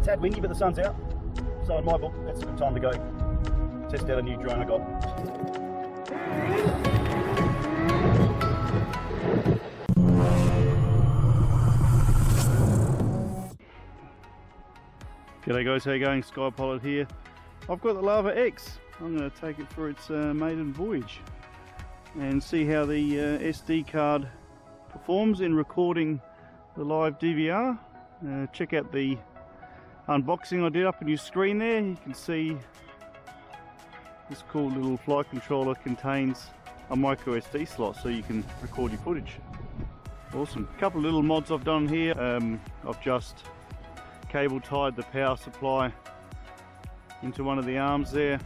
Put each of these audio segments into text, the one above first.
a tad windy, but the sun's out. So in my book, that's a good time to go test out a new drone I got. G'day guys, how you going? Sky Pilot here. I've got the Larva X. I'm going to take it for its maiden voyage and see how the SD card performs in recording the live DVR. Check out the unboxing I did up on your screen there. You can see this cool little flight controller contains a micro SD slot so you can record your footage. Awesome. A couple of little mods I've done here. I've just cable tied the power supply into one of the arms there.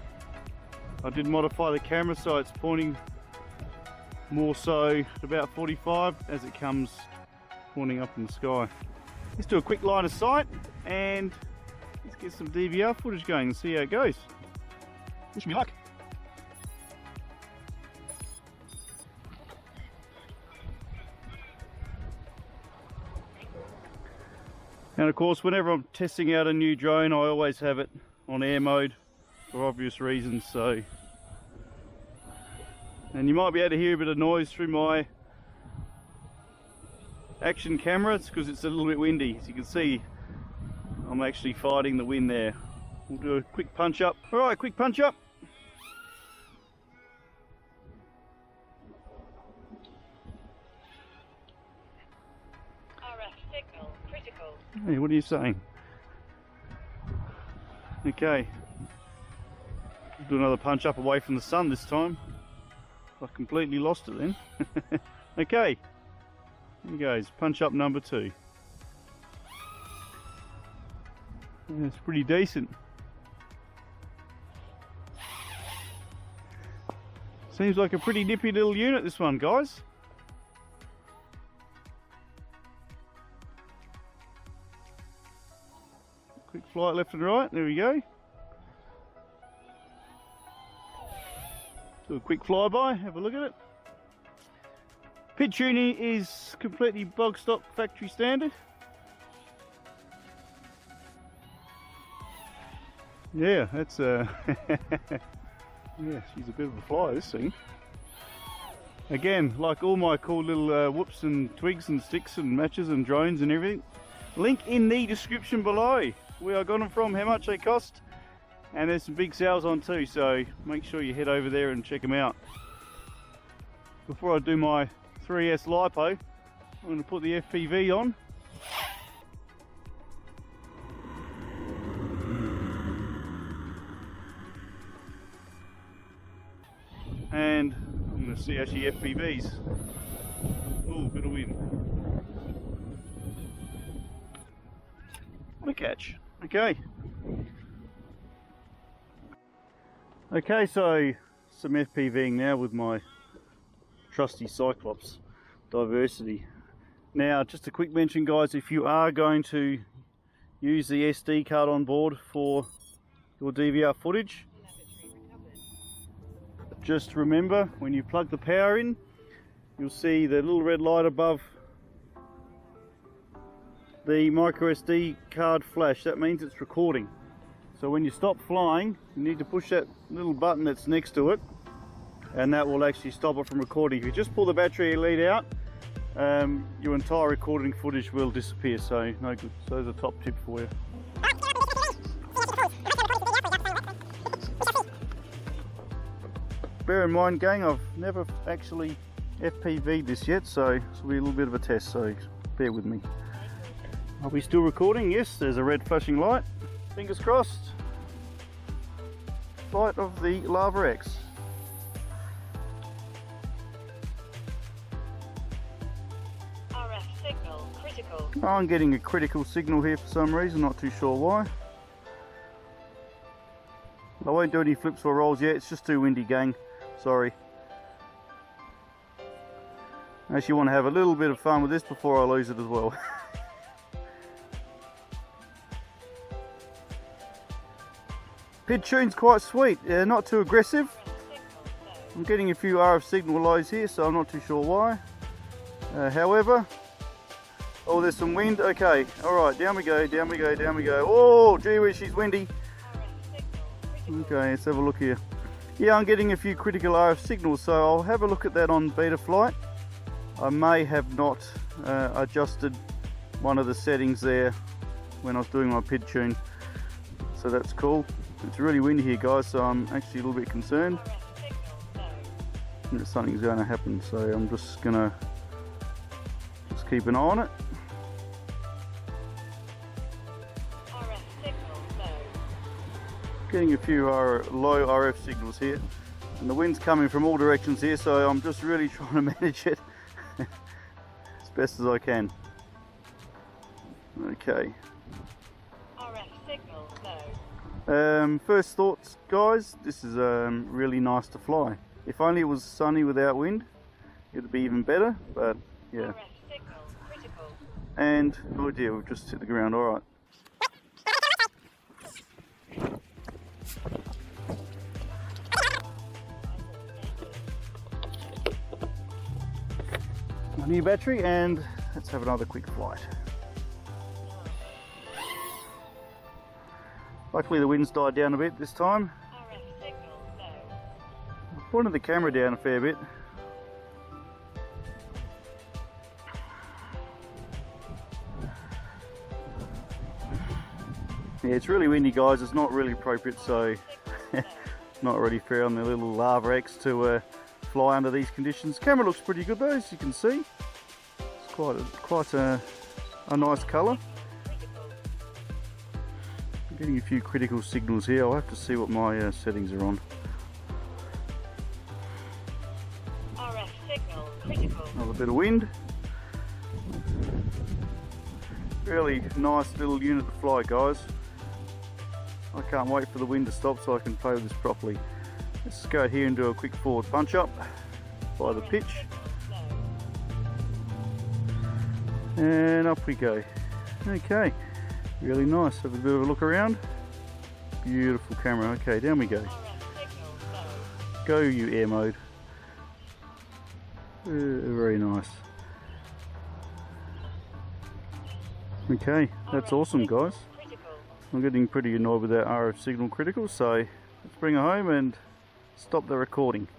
I did modify the camera so it's pointing more so at about 45 as it comes pointing up in the sky. Let's do a quick line of sight and let's get some DVR footage going and see how it goes. Wish me luck. And of course, whenever I'm testing out a new drone, I always have it on air mode for obvious reasons. So, and you might be able to hear a bit of noise through my action camera. It's because it's a little bit windy. As you can see, I'm actually fighting the wind there. We'll do a quick punch up. All right, quick punch up. Hey, what are you saying? Okay, do another punch up away from the sun this time. I completely lost it then. Okay, here goes, punch up number 2. Yeah, it's pretty decent. Seems like a pretty nippy little unit, this one, guys. Quick flight left and right, there we go. Do a quick flyby, have a look at it. Pit tuning is completely bog stock factory standard. Yeah, that's yeah, she's a bit of a flyer, this thing. Again, like all my cool little whoops and twigs and sticks and matches and drones and everything, link in the description below where I got them from, how much they cost, and there's some big sales on too, so make sure you head over there and check them out. Before I do my 3S LiPo, I'm going to put the FPV on. And I'm going to see how she FPVs. Oh, bit of wind. What a catch. Okay. Okay, so some FPVing now with my trusty Cyclops Diversity. Now, just a quick mention, guys, if you are going to use the SD card on board for your DVR footage, just remember when you plug the power in, you'll see the little red light above the micro SD card flash. That means it's recording. So when you stop flying, you need to push that little button that's next to it, and that will actually stop it from recording. If you just pull the battery lead out, your entire recording footage will disappear, so no good. So there's a top tip for you. Bear in mind, gang, I've never actually FPV'd this yet, so this will be a little bit of a test, so bear with me. Are we still recording? Yes, there's a red flashing light. Fingers crossed. Flight of the Larva X. RF signal critical. I'm getting a critical signal here for some reason, not too sure why. I won't do any flips or rolls yet, it's just too windy, gang. Sorry. I actually want to have a little bit of fun with this before I lose it as well. Pid tune's quite sweet, not too aggressive. I'm getting a few RF signal lows here, so I'm not too sure why. However, Oh, there's some wind. Okay, alright, down we go, down we go, down we go. Oh, gee whiz, she's windy. Okay, let's have a look here. Yeah, I'm getting a few critical RF signals, so I'll have a look at that on beta flight. I may have not adjusted one of the settings there when I was doing my PID tune, so that's cool. It's really windy here, guys, so I'm actually a little bit concerned that something's going to happen, so I'm just gonna keep an eye on it. Getting a few low RF signals here, and the wind's coming from all directions here, so I'm just really trying to manage it as best as I can. Okay. First thoughts, guys, this is really nice to fly. If only it was sunny without wind, it would be even better, but yeah. And, oh dear, we've just hit the ground, alright. My new battery, and let's have another quick flight. Luckily the wind's died down a bit this time. I pointed the camera down a fair bit. Yeah, it's really windy, guys. It's not really appropriate, so not really fair on the little Larva X to fly under these conditions. Camera looks pretty good though, as you can see. It's quite a nice colour. I'm getting a few critical signals here. I'll have to see what my settings are on. RF signal critical. Another bit of wind. Really nice little unit to fly, guys. I can't wait for the wind to stop so I can play with this properly. Let's go here and do a quick forward punch up by the pitch. And up we go. Okay, really nice. Have a bit of a look around. Beautiful camera. Okay, down we go. Go you air mode. Very nice. Okay, that's awesome, guys. I'm getting pretty annoyed with that RF signal critical, so let's bring it home and stop the recording.